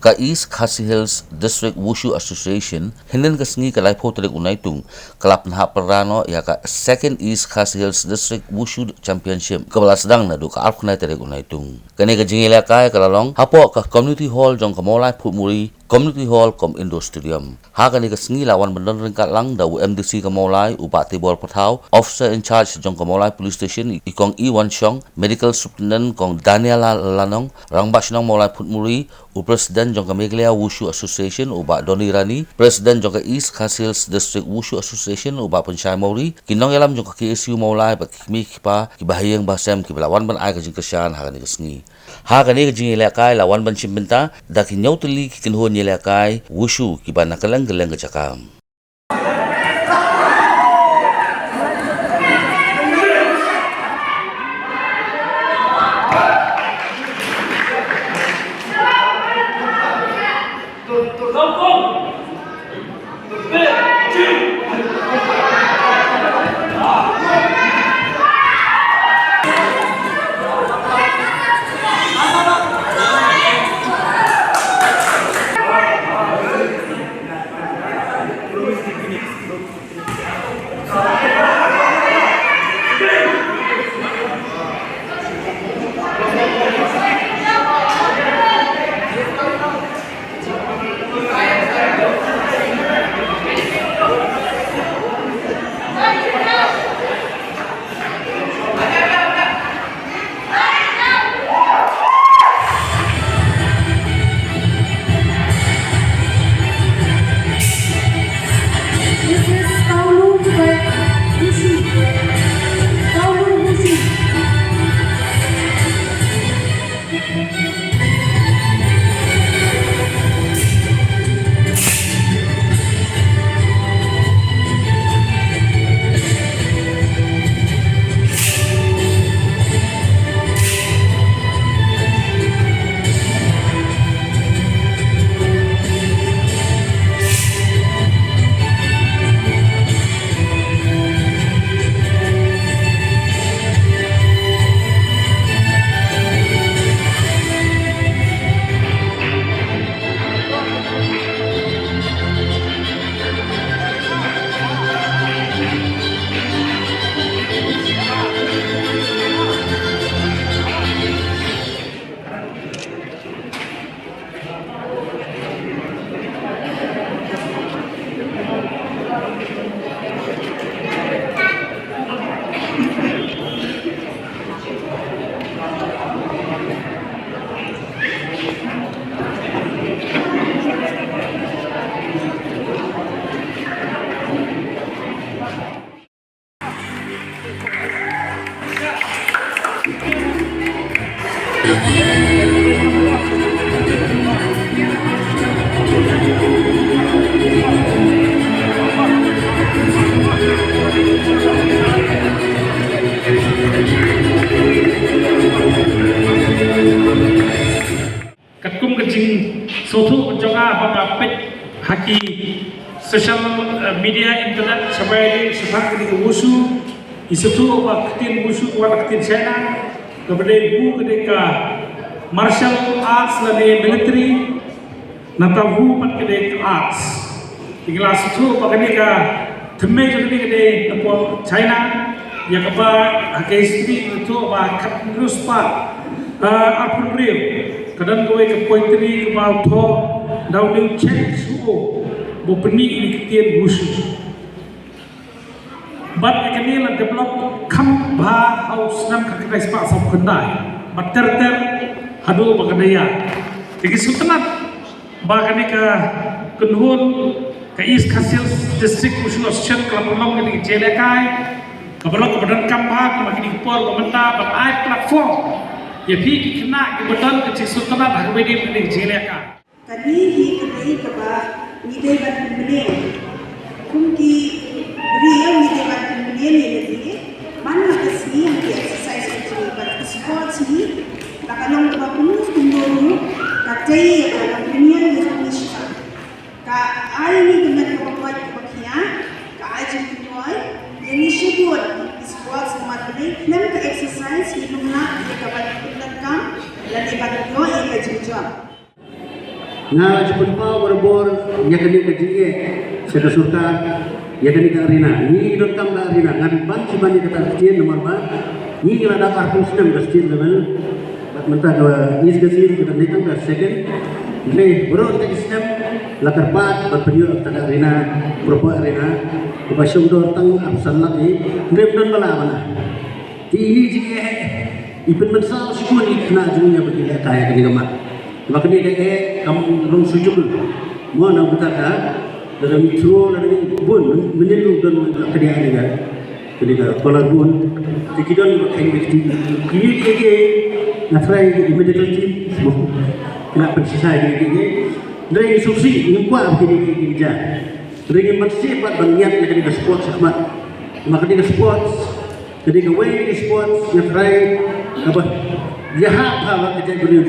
ka East Khasi Hills District Wushu Association hinden ka sngi ka lai photo unai tung klub na parano ya ka Second East Khasi Hills District Wushu Championship ka bala sedang na du ka ark nai tere unai tung kane ka jingila kai ka lalong hapo ka community hall jong ka molai phumuri community hall kom indoor stadium ha kane ka sngi lawan bandon ring ka lang da MDC ka molai upati bol pathau officer in charge jong ka molai police station ikong Iwan Chong medical superintendent kong Daniela Lanong rangbas nang molai phumuri Presiden jongka Meghalaya Wushu Association uba Doni Rani, Presiden jongka East Khasi Hills District Wushu Association uba Penchai Mauri, kinong yalam jongka KSU Maulai ba kimi kipa kibahayang basem kibalawan ban ay kajing kasyan hakani kasni. Hakani kajing ilakai lawan ban chimbenta da kinyaw tuli kinhon ilakai Wushu kiba nakalang-galang kachakam. Katkum kecing sotu jonga bapa pet haki social media internet sampai di sepak di Wushu isu waktin Wushu waktin China kepada ibu ketika martial arts lagi military natahu pat ketika arts di kelas itu ketika temai jadi ketika China yang apa haki istri itu apa kat terus pak apun real kadang kowe ke poetry ke bawah daun yang cek suo bopeni ini ketian Wushu bat ekani la develop kam ba house nam ka kais pa sa khandai bat ter hadu bagadaya tigi sultanat ba kani ka kunhun ka East Khasi Hills District Wushu Association ka pelong ni jelekai ka pelong kemudian kam ba ka makini por pemerintah bat ai platform ya pi kena kebetulan ke sultanat harus di jelekai tadi hi kedai ka ba ni dai bat bene kumki beri ni dai bat bene ni mana ka sini yang exercise itu bat sports ni kakalong ba punu tunduru ka tei ka opinion ni nisha ka ai ni dengan ka buat ka ka ajin tuai ni shibut sports mat bene nem ka exercise ni lumna ka bat kam la ni bat no e ka jinjam Nga Jepun pa berbor ya kini kejie sudah surka ya kini ke arena ni dot kam ke arena ngan ban si bani kata kecil nomor ba ni kira ada kartu sistem kecil level mentah dua is kecil kita naikkan ke second le bro kita sistem lakar pat berpenyu ke arena propo arena ke sumber tang absan lagi grip dan bala mana ini jie ipin mensal sikun ikna dunia begini kayak kini kemat maka ni kamu belum sujud mau nak berkata dalam intro dari bun menyeluruh dan kerja ada ketika kolor bun tikidan kain bukti kini dia nak try medical team nak persisai dia dari instruksi nyumpah begini kerja dari bersifat berniat ketika sport sama maka ketika sports ketika way sports nak try apa jahat apa kerja beliau